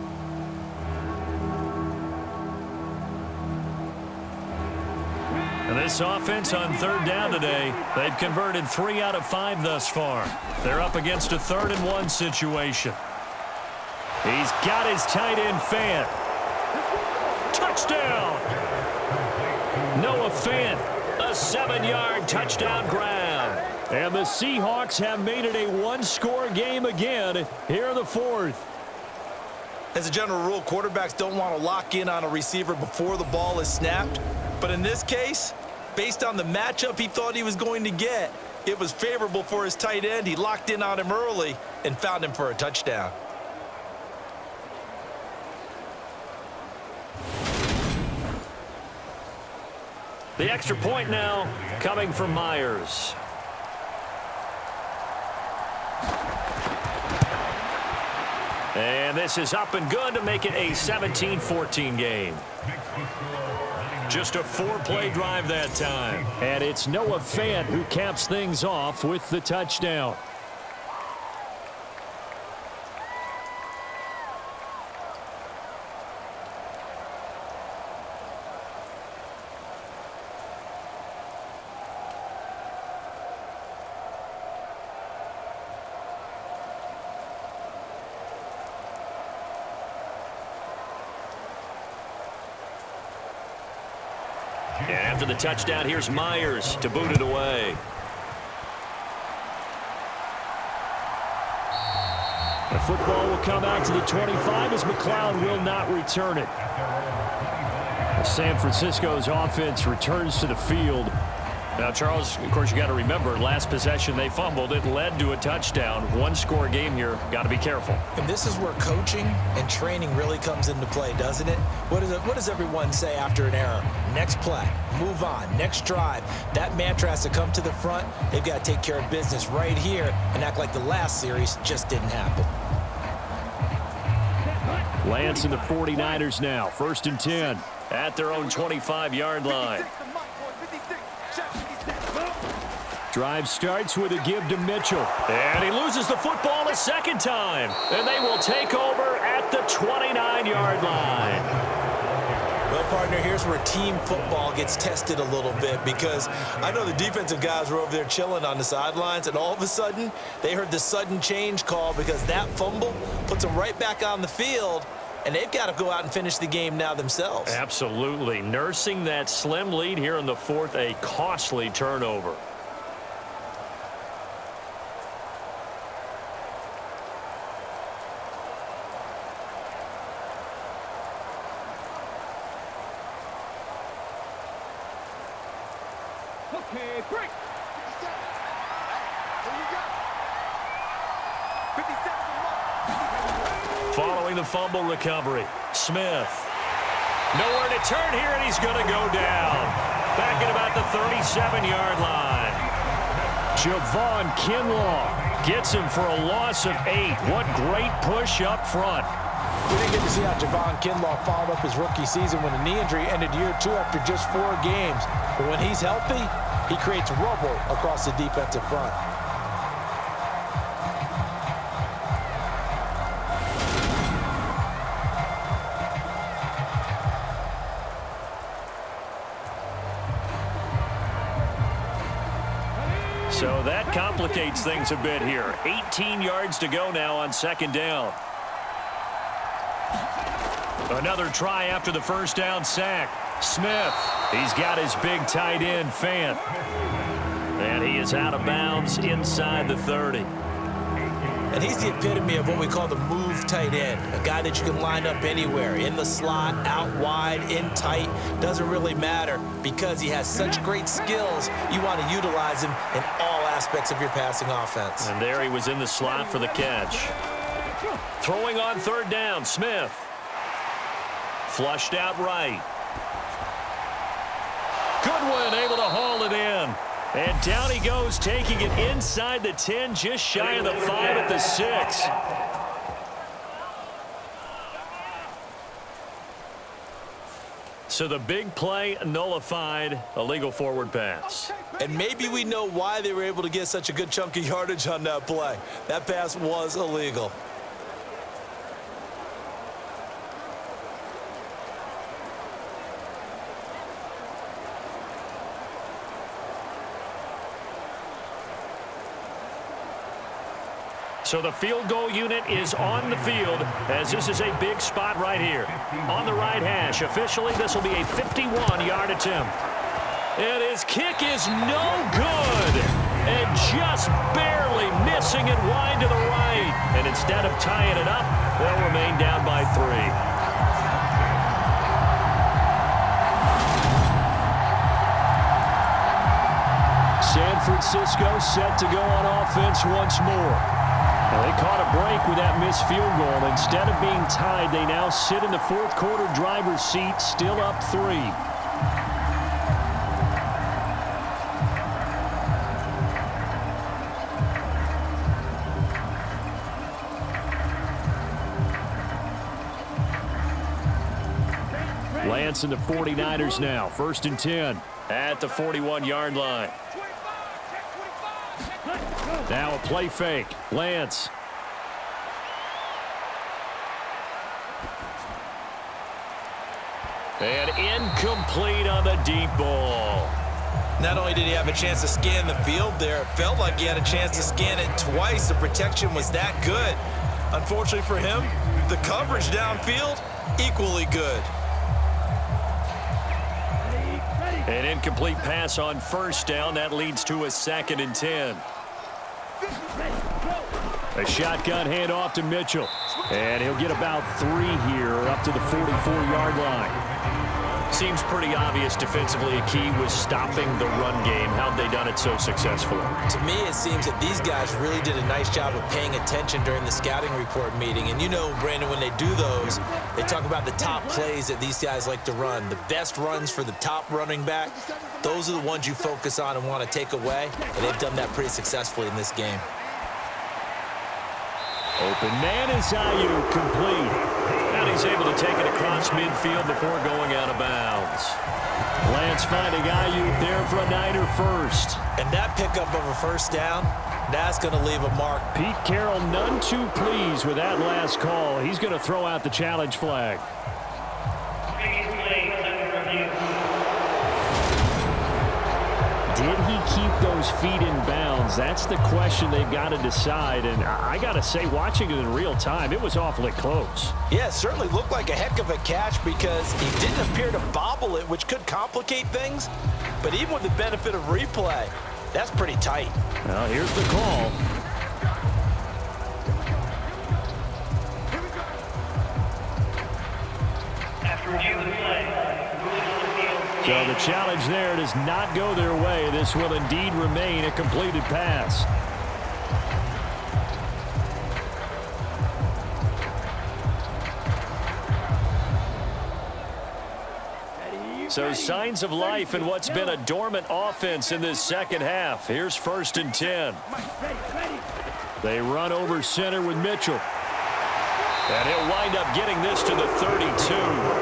And this offense on 3rd down today, they've converted 3 out of 5 thus far. They're up against a 3rd and 1 situation. He's got his tight end Fant. Touchdown! Noah Fant, a 7-yard touchdown grab. And the Seahawks have made it a 1-score game again here in the 4th. As a general rule, quarterbacks don't want to lock in on a receiver before the ball is snapped. But in this case, based on the matchup he thought he was going to get, it was favorable for his tight end. He locked in on him early and found him for a touchdown. The extra point now coming from Myers. And this is up and good to make it a 17-14 game. Just a 4-play drive that time. And it's Noah Fant who caps things off with the touchdown. And after the touchdown, here's Myers to boot it away. The football will come out to the 25 as McLeod will not return it. San Francisco's offense returns to the field. Now, Charles, of course, you got to remember, last possession they fumbled. It led to a touchdown. 1-score game here. Got to be careful. And this is where coaching and training really comes into play, doesn't it? What does everyone say after an error? Next play, move on, next drive. That mantra has to come to the front. They've got to take care of business right here and act like the last series just didn't happen. Lance and the 49ers now. 1st and 10 at their own 25-yard line. Drive starts with a give to Mitchell. And he loses the football a second time. And they will take over at the 29-yard line. Well, partner, here's where team football gets tested a little bit because I know the defensive guys were over there chilling on the sidelines, and all of a sudden they heard the sudden change call because that fumble puts them right back on the field, and they've got to go out and finish the game now themselves. Absolutely. Nursing that slim lead here in the 4th, a costly turnover. Okay, break. 57. Here you go. 57. Following the fumble recovery, Smith. Nowhere to turn here, and he's going to go down. Back at about the 37-yard line. Javon Kinlaw gets him for a loss of 8. What great push up front. We didn't get to see how Javon Kinlaw followed up his rookie season when a knee injury ended year 2 after just 4 games. But when he's healthy, he creates rubble across the defensive front. So that complicates things a bit here. 18 yards to go now on 2nd down. Another try after the first down sack. Smith, he's got his big tight end, Fant. And he is out of bounds inside the 30. And he's the epitome of what we call the move tight end. A guy that you can line up anywhere, in the slot, out wide, in tight. Doesn't really matter because he has such great skills. You want to utilize him in all aspects of your passing offense. And there he was in the slot for the catch. Throwing on 3rd down, Smith. Flushed out right. Goodwin able to haul it in. And down he goes, taking it inside the 10, just shy of the 5 at the 6. So the big play nullified, a legal forward pass. And maybe we know why they were able to get such a good chunk of yardage on that play. That pass was illegal. So the field goal unit is on the field as this is a big spot right here. On the right hash, officially this will be a 51-yard attempt. And his kick is no good. And just barely missing it wide to the right. And instead of tying it up, they'll remain down by 3. San Francisco set to go on offense once more. Now they caught a break with that missed field goal. Instead of being tied, they now sit in the fourth quarter driver's seat, still up 3. Lance and the 49ers now, 1st and 10. At the 41-yard line. Now a play fake. Lance. And incomplete on the deep ball. Not only did he have a chance to scan the field there, it felt like he had a chance to scan it twice. The protection was that good. Unfortunately for him, the coverage downfield, equally good. An incomplete pass on 1st down. That leads to a 2nd and 10. A shotgun handoff to Mitchell. And he'll get about 3 here up to the 44-yard line. Seems pretty obvious defensively a key was stopping the run game. How'd they done it so successfully? To me, it seems that these guys really did a nice job of paying attention during the scouting report meeting. And you know, Brandon, when they do those, they talk about the top plays that these guys like to run. The best runs for the top running back, those are the ones you focus on and want to take away. And they've done that pretty successfully in this game. Open man is Ayuk, complete. And he's able to take it across midfield before going out of bounds. Lance finding Ayuk there for a Niner first. And that pickup of a 1st down, that's going to leave a mark. Pete Carroll none too pleased with that last call. He's going to throw out the challenge flag. Did he keep those feet in bounds? That's the question they've got to decide. And I got to say, watching it in real time, it was awfully close. Yeah, it certainly looked like a heck of a catch because he didn't appear to bobble it, which could complicate things. But even with the benefit of replay, that's pretty tight. Well, here's the call. So the challenge there does not go their way. This will indeed remain a completed pass. So signs of life in what's been a dormant offense in this second half. Here's 1st and 10. They run over center with Mitchell. And he'll wind up getting this to the 32.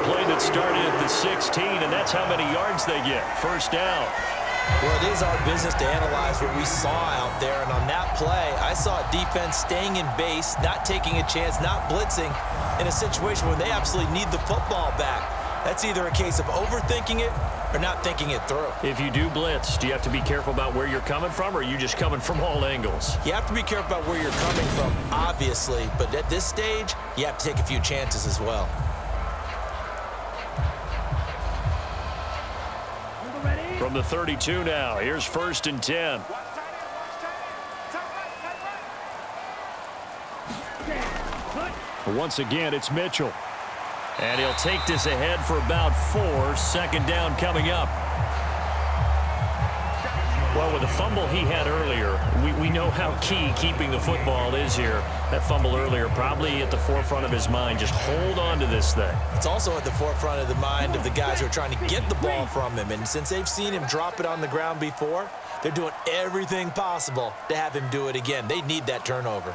Play that started at the 16, and that's how many yards they get. 1st down. Well, it is our business to analyze what we saw out there. And on that play, I saw a defense staying in base, not taking a chance, not blitzing in a situation where they absolutely need the football back. That's either a case of overthinking it or not thinking it through. If you do blitz, do you have to be careful about where you're coming from, or are you just coming from all angles? You have to be careful about where you're coming from, obviously. But at this stage, you have to take a few chances as well. From the 32 now, here's 1st and 10. Once again, it's Mitchell. And he'll take this ahead for about 4. 2nd down coming up. Well, with the fumble he had earlier, we know how key keeping the football is here. That fumble earlier probably at the forefront of his mind. Just hold on to this thing. It's also at the forefront of the mind of the guys who are trying to get the ball from him. And since they've seen him drop it on the ground before, they're doing everything possible to have him do it again. They need that turnover.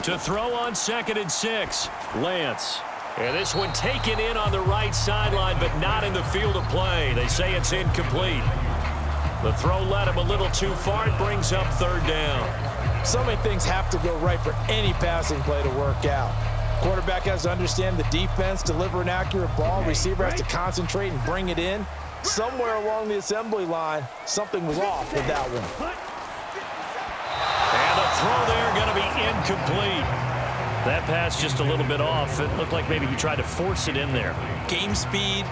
To throw on 2nd and 6, Lance. And this one taken in on the right sideline, but not in the field of play. They say it's incomplete. The throw led him a little too far. It brings up 3rd down. So many things have to go right for any passing play to work out. Quarterback has to understand the defense, deliver an accurate ball. Receiver has to concentrate and bring it in. Somewhere along the assembly line, something was off with that one. And the throw there going to be incomplete. That pass just a little bit off. It looked like maybe he tried to force it in there. Game speed,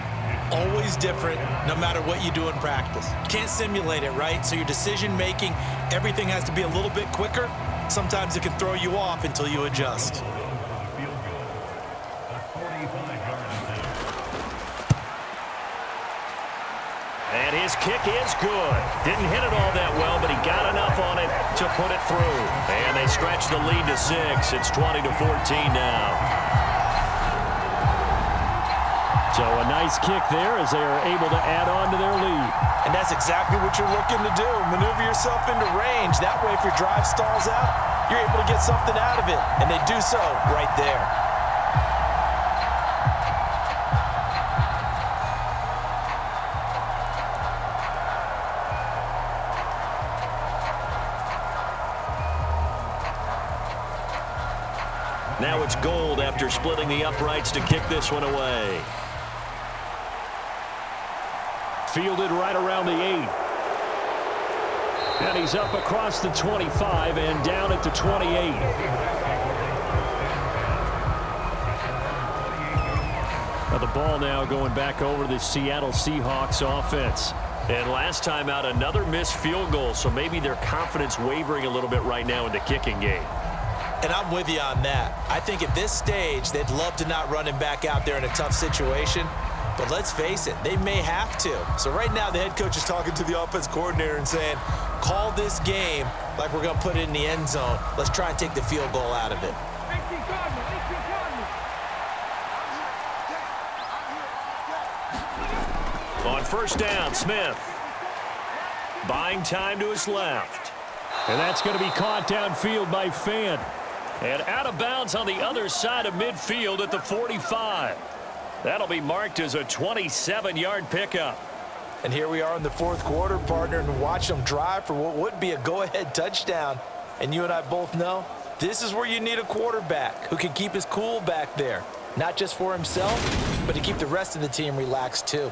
always different no matter what you do in practice. Can't simulate it, right? So your decision making, everything has to be a little bit quicker. Sometimes it can throw you off until you adjust. And his kick is good. Didn't hit it all that well, but he got enough on it to put it through. And they stretch the lead to 6. It's 20-14 now. So a nice kick there as they are able to add on to their lead. And that's exactly what you're looking to do. Maneuver yourself into range. That way, if your drive stalls out, you're able to get something out of it. And they do so right there. Now it's Gold after splitting the uprights to kick this one away. Fielded right around the 8. And he's up across the 25 and down at the 28. Now the ball now going back over the Seattle Seahawks offense. And last time out, another missed field goal, so maybe their confidence wavering a little bit right now in the kicking game. And I'm with you on that. I think at this stage, they'd love to not run him back out there in a tough situation. But let's face it, they may have to. So right now, the head coach is talking to the offense coordinator and saying, call this game like we're going to put it in the end zone. Let's try and take the field goal out of it. On 1st down, Smith. Buying time to his left. And that's going to be caught downfield by Fan. And out of bounds on the other side of midfield at the 45. That'll be marked as a 27-yard pickup. And here we are in the 4th quarter, partner, and watch them drive for what would be a go-ahead touchdown. And you and I both know this is where you need a quarterback who can keep his cool back there. Not just for himself, but to keep the rest of the team relaxed too.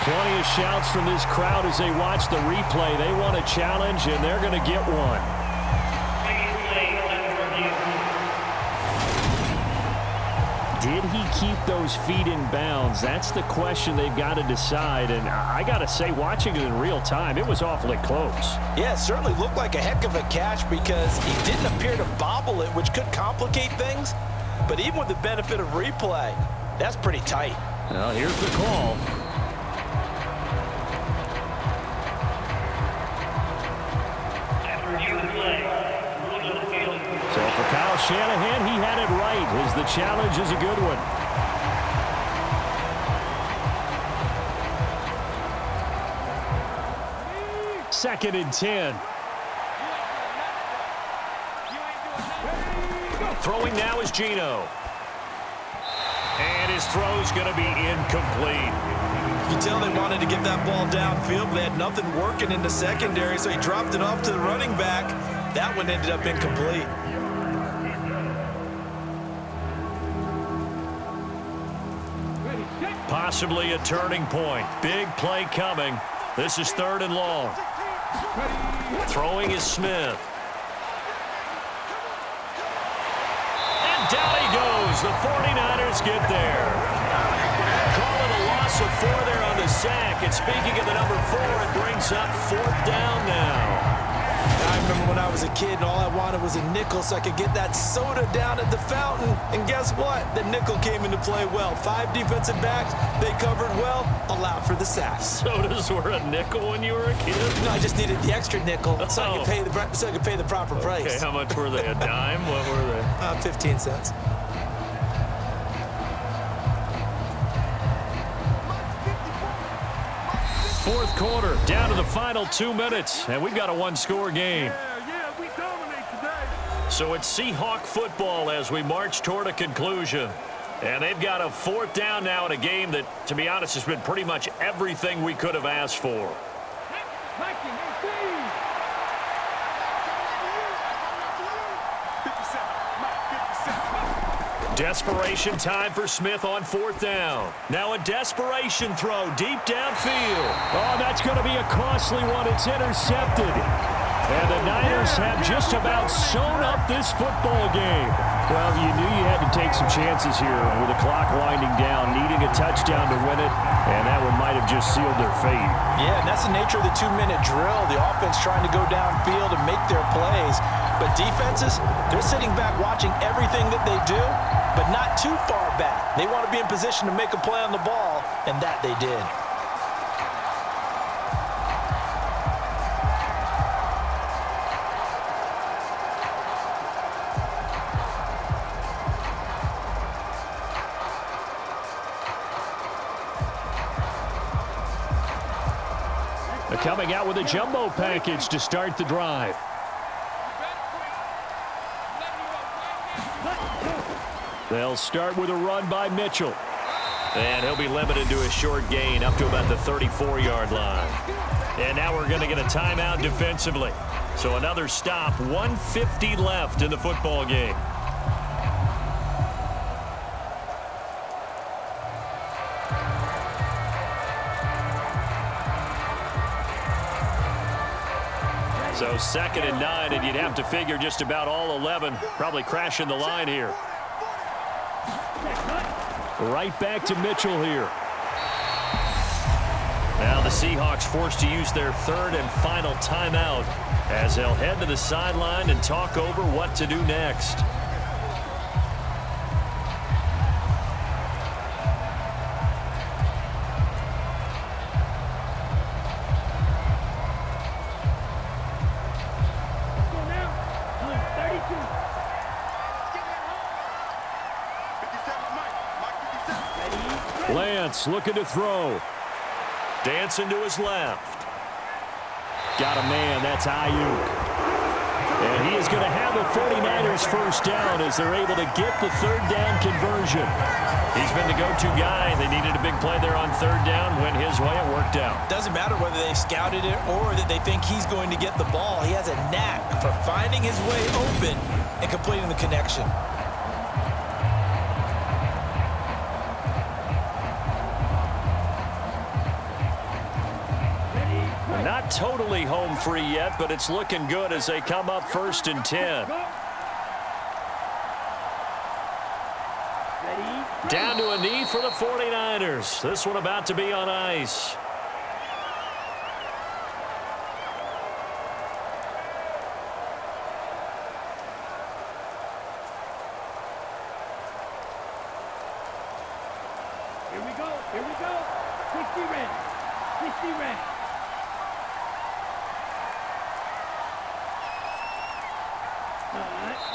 Plenty of shouts from this crowd as they watch the replay. They want a challenge, and they're going to get one. Did he keep those feet in bounds? That's the question they've got to decide. And I got to say, watching it in real time, it was awfully close. Yeah, it certainly looked like a heck of a catch because he didn't appear to bobble it, which could complicate things. But even with the benefit of replay, that's pretty tight. Well, here's the call. So for Kyle Shanahan, he had it right, as the challenge is a good one. Second and 10. Throwing now is Geno. And his throw's going to be incomplete. You can tell they wanted to get that ball downfield, but they had nothing working in the secondary, so he dropped it off to the running back. That one ended up incomplete. Possibly a turning point. Big play coming. This is 3rd and long. Throwing is Smith. And down he goes. The 49ers get there. Call it a loss of 4 there on the sack. And speaking of the number 4, it brings up 4th down now. I remember when I was a kid and all I wanted was a nickel so I could get that soda down at the fountain. And guess guess what? The nickel came into play well. 5 defensive backs, they covered well, allowed for the sacks. Sodas were a nickel when you were a kid? No, I just needed the extra nickel so I could pay the proper price. Okay, how much were they? A dime? What were they? 15 cents. Fourth quarter, down to the final 2 minutes, and we've got a one-score game. Yeah, we dominate today. So it's Seahawk football as we march toward a conclusion. And they've got a fourth down now in a game that, to be honest, has been pretty much everything we could have asked for. Desperation time for Smith on fourth down. Now a desperation throw deep downfield. Oh, that's going to be a costly one. It's intercepted. And the Niners have just about sewn up this football game. Well, you knew you had to take some chances here with the clock winding down, needing a touchdown to win it, and that one might have just sealed their fate. Yeah, and that's the nature of the 2-minute drill. The offense trying to go downfield and make their plays. But defenses, they're sitting back watching everything that they do, but not too far back. They want to be in position to make a play on the ball, and that they did. They're coming out with a jumbo package to start the drive. They'll start with a run by Mitchell. And he'll be limited to a short gain up to about the 34-yard line. And now we're going to get a timeout defensively. So another stop, 1:50 left in the football game. So 2nd and 9, and you'd have to figure just about all 11 probably crashing the line here. Right back to Mitchell here. Now the Seahawks forced to use their 3rd and final timeout as they'll head to the sideline and talk over what to do next. Lance looking to throw. Dancing to his left. Got a man. That's Ayuk. And he is going to have the 49ers first down as they're able to get the 3rd down conversion. He's been the go-to guy. They needed a big play there on 3rd down. Went his way. It worked out. Doesn't matter whether they've scouted it or that they think he's going to get the ball. He has a knack for finding his way open and completing the connection. Not totally home free yet, but it's looking good as they come up 1st and 10. Down to a knee for the 49ers. This one about to be on ice. Here we go. 60 red. 60 red.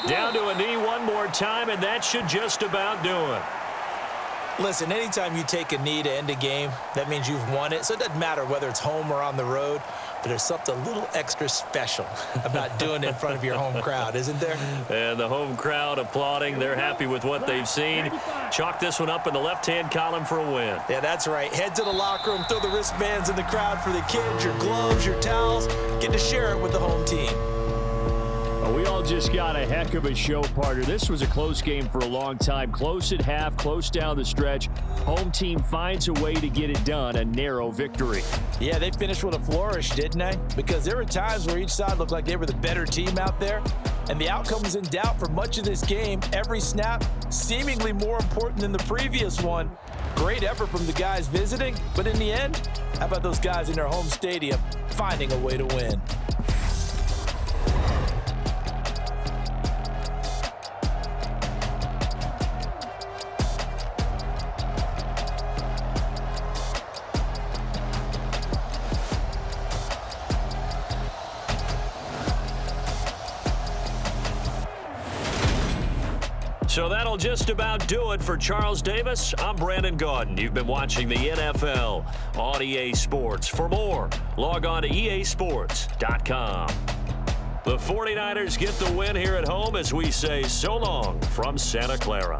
Down to a knee one more time, and that should just about do it. Listen, anytime you take a knee to end a game, that means you've won it. So it doesn't matter whether it's home or on the road, but there's something a little extra special about doing it in front of your home crowd, isn't there? And the home crowd applauding. They're happy with what they've seen. Chalk this one up in the left-hand column for a win. Yeah, that's right. Head to the locker room, throw the wristbands in the crowd for the kids, your gloves, your towels. Get to share it with the home team. We all just got a heck of a show, partner. This was a close game for a long time. Close at half, close down the stretch. Home team finds a way to get it done. A narrow victory. Yeah, they finished with a flourish, didn't they? Because there were times where each side looked like they were the better team out there. And the outcome was in doubt for much of this game. Every snap seemingly more important than the previous one. Great effort from the guys visiting. But in the end, how about those guys in their home stadium finding a way to win? So that'll just about do it for Charles Davis. I'm Brandon Gaudin. You've been watching the NFL on EA Sports. For more, log on to easports.com. The 49ers get the win here at home as we say so long from Santa Clara.